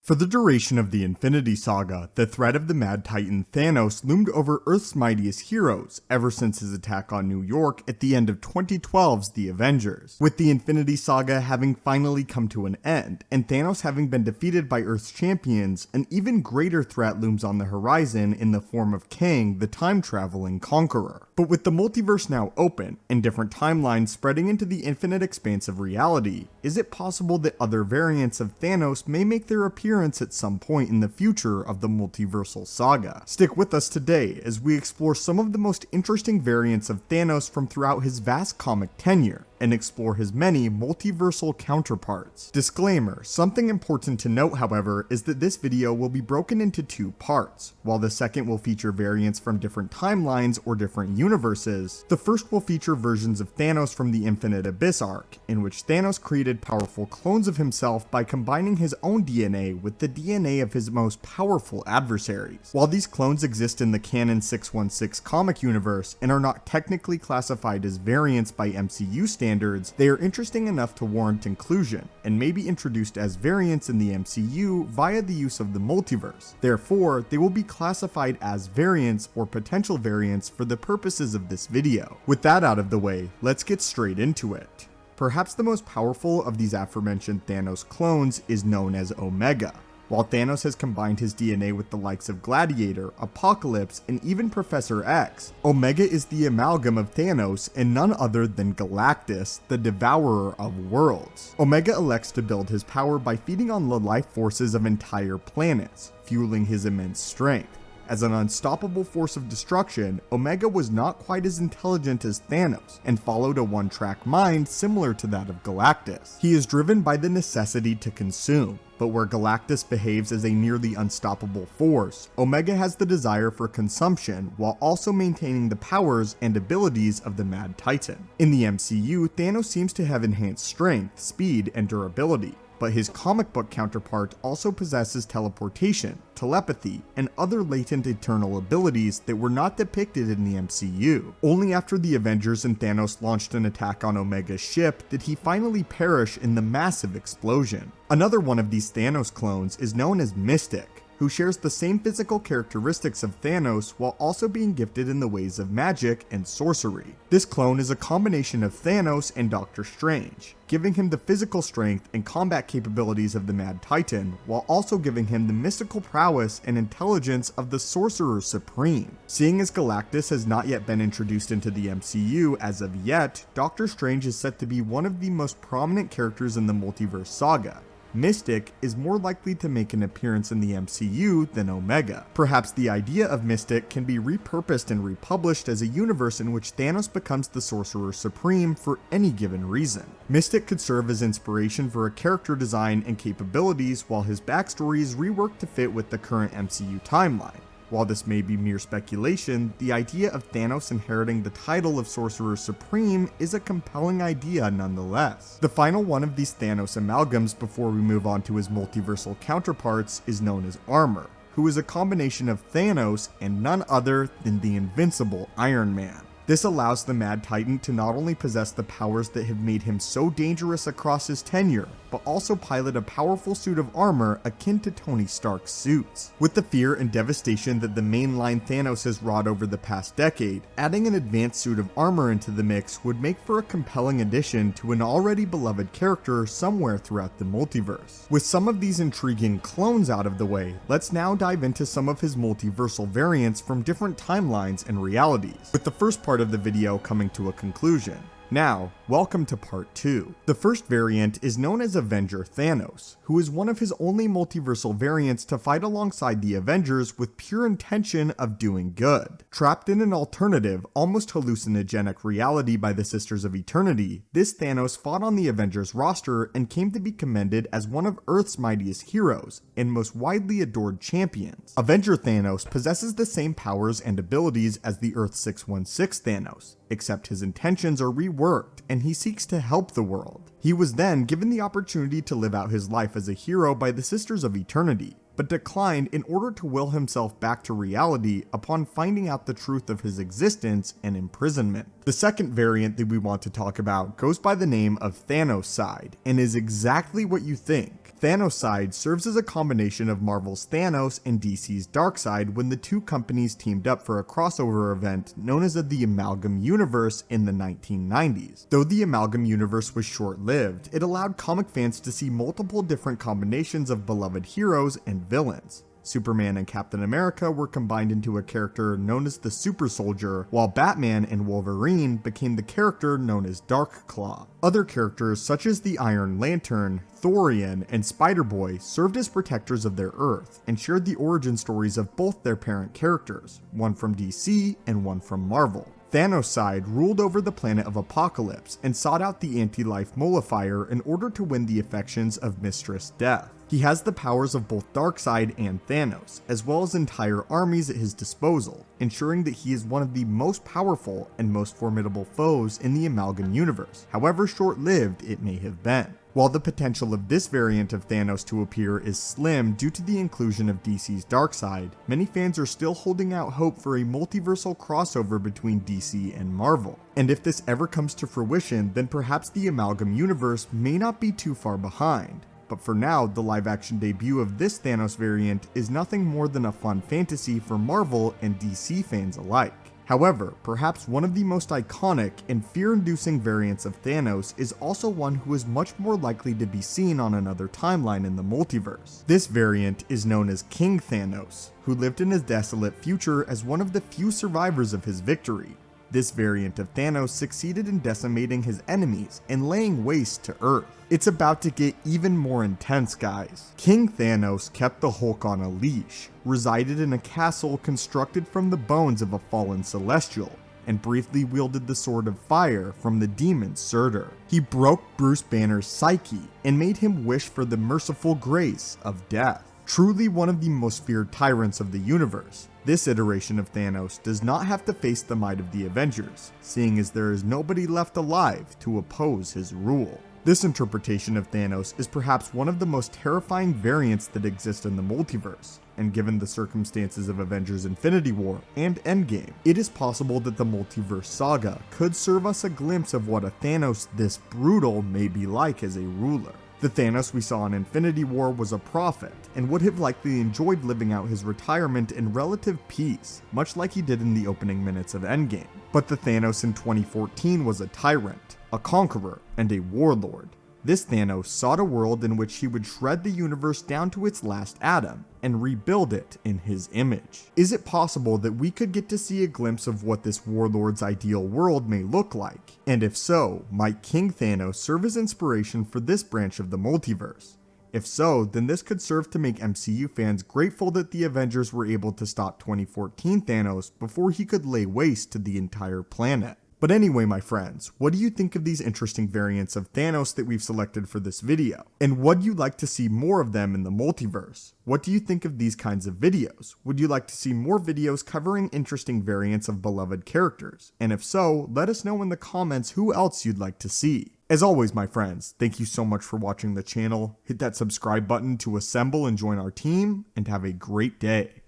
For the duration of the Infinity Saga, the threat of the Mad Titan Thanos loomed over Earth's mightiest heroes ever since his attack on New York at the end of 2012's The Avengers. With the Infinity Saga having finally come to an end, and Thanos having been defeated by Earth's champions, an even greater threat looms on the horizon in the form of Kang, the time-traveling conqueror. But with the multiverse now open, and different timelines spreading into the infinite expanse of reality, is it possible that other variants of Thanos may make their appearance at some point in the future of the multiversal saga? Stick with us today as we explore some of the most interesting variants of Thanos from throughout his vast comic tenure, and explore his many multiversal counterparts. Disclaimer: something important to note, however, is that this video will be broken into two parts. While the second will feature variants from different timelines or different universes, the first will feature versions of Thanos from the Infinite Abyss arc, in which Thanos created powerful clones of himself by combining his own DNA with the DNA of his most powerful adversaries. While these clones exist in the canon 616 comic universe and are not technically classified as variants by MCU standards, they are interesting enough to warrant inclusion, and may be introduced as variants in the MCU via the use of the multiverse. Therefore, they will be classified as variants or potential variants for the purposes of this video. With that out of the way, let's get straight into it. Perhaps the most powerful of these aforementioned Thanos clones is known as Omega. While Thanos has combined his DNA with the likes of Gladiator, Apocalypse, and even Professor X, Omega is the amalgam of Thanos and none other than Galactus, the devourer of worlds. Omega elects to build his power by feeding on the life forces of entire planets, fueling his immense strength. As an unstoppable force of destruction, Omega was not quite as intelligent as Thanos, and followed a one-track mind similar to that of Galactus. He is driven by the necessity to consume, but where Galactus behaves as a nearly unstoppable force, Omega has the desire for consumption while also maintaining the powers and abilities of the Mad Titan. In the MCU, Thanos seems to have enhanced strength, speed, and durability, but his comic book counterpart also possesses teleportation, telepathy, and other latent eternal abilities that were not depicted in the MCU. Only after the Avengers and Thanos launched an attack on Omega's ship did he finally perish in the massive explosion. Another one of these Thanos clones is known as Mystic, who shares the same physical characteristics of Thanos while also being gifted in the ways of magic and sorcery. This clone is a combination of Thanos and Doctor Strange, giving him the physical strength and combat capabilities of the Mad Titan, while also giving him the mystical prowess and intelligence of the Sorcerer Supreme. Seeing as Galactus has not yet been introduced into the MCU as of yet, Doctor Strange is set to be one of the most prominent characters in the multiverse saga. Mystic is more likely to make an appearance in the MCU than Omega. Perhaps the idea of Mystic can be repurposed and republished as a universe in which Thanos becomes the Sorcerer Supreme for any given reason. Mystic could serve as inspiration for a character design and capabilities, while his backstory is reworked to fit with the current MCU timeline. While this may be mere speculation, the idea of Thanos inheriting the title of Sorcerer Supreme is a compelling idea nonetheless. The final one of these Thanos amalgams before we move on to his multiversal counterparts is known as Armor, who is a combination of Thanos and none other than the invincible Iron Man. This allows the Mad Titan to not only possess the powers that have made him so dangerous across his tenure, but also pilot a powerful suit of armor akin to Tony Stark's suits. With the fear and devastation that the mainline Thanos has wrought over the past decade, adding an advanced suit of armor into the mix would make for a compelling addition to an already beloved character somewhere throughout the multiverse. With some of these intriguing clones out of the way, let's now dive into some of his multiversal variants from different timelines and realities, with the first part of the video coming to a conclusion. Now, welcome to part 2. The first variant is known as Avenger Thanos, who is one of his only multiversal variants to fight alongside the Avengers with pure intention of doing good. Trapped in an alternative, almost hallucinogenic reality by the Sisters of Eternity, this Thanos fought on the Avengers roster and came to be commended as one of Earth's mightiest heroes and most widely adored champions. Avenger Thanos possesses the same powers and abilities as the Earth 616 Thanos, except his intentions are reworked and he seeks to help the world. He was then given the opportunity to live out his life as a hero by the Sisters of Eternity, but declined in order to will himself back to reality upon finding out the truth of his existence and imprisonment. The second variant that we want to talk about goes by the name of Thanos and is exactly what you think. Thanos serves as a combination of Marvel's Thanos and DC's Darkseid when the two companies teamed up for a crossover event known as the Amalgam Universe in the 1990s. Though the Amalgam Universe was short-lived, it allowed comic fans to see multiple different combinations of beloved heroes and villains. Superman and Captain America were combined into a character known as the Super Soldier, while Batman and Wolverine became the character known as Darkclaw. Other characters such as the Iron Lantern, Thorian, and Spider-Boy served as protectors of their Earth, and shared the origin stories of both their parent characters, one from DC and one from Marvel. Thanos ruled over the planet of Apocalypse and sought out the anti-life Mollifier in order to win the affections of Mistress Death. He has the powers of both Darkseid and Thanos, as well as entire armies at his disposal, ensuring that he is one of the most powerful and most formidable foes in the Amalgam Universe, however short-lived it may have been. While the potential of this variant of Thanos to appear is slim due to the inclusion of DC's Darkseid, many fans are still holding out hope for a multiversal crossover between DC and Marvel. And if this ever comes to fruition, then perhaps the Amalgam Universe may not be too far behind. But for now, the live-action debut of this Thanos variant is nothing more than a fun fantasy for Marvel and DC fans alike. However, perhaps one of the most iconic and fear-inducing variants of Thanos is also one who is much more likely to be seen on another timeline in the multiverse. This variant is known as King Thanos, who lived in his desolate future as one of the few survivors of his victory. This variant of Thanos succeeded in decimating his enemies and laying waste to Earth. It's about to get even more intense, guys. King Thanos kept the Hulk on a leash, resided in a castle constructed from the bones of a fallen Celestial, and briefly wielded the Sword of Fire from the demon Surtur. He broke Bruce Banner's psyche and made him wish for the merciful grace of death. Truly one of the most feared tyrants of the universe, this iteration of Thanos does not have to face the might of the Avengers, seeing as there is nobody left alive to oppose his rule. This interpretation of Thanos is perhaps one of the most terrifying variants that exist in the multiverse, and given the circumstances of Avengers Infinity War and Endgame, it is possible that the multiverse saga could serve us a glimpse of what a Thanos this brutal may be like as a ruler. The Thanos we saw in Infinity War was a prophet, and would have likely enjoyed living out his retirement in relative peace, much like he did in the opening minutes of Endgame. But the Thanos in 2014 was a tyrant, a conqueror, and a warlord. This Thanos sought a world in which he would shred the universe down to its last atom, and rebuild it in his image. Is it possible that we could get to see a glimpse of what this warlord's ideal world may look like? And if so, might King Thanos serve as inspiration for this branch of the multiverse? If so, then this could serve to make MCU fans grateful that the Avengers were able to stop 2014 Thanos before he could lay waste to the entire planet. But anyway, my friends, what do you think of these interesting variants of Thanos that we've selected for this video? And would you like to see more of them in the multiverse? What do you think of these kinds of videos? Would you like to see more videos covering interesting variants of beloved characters? And if so, let us know in the comments who else you'd like to see. As always, my friends, thank you so much for watching the channel. Hit that subscribe button to assemble and join our team, and have a great day.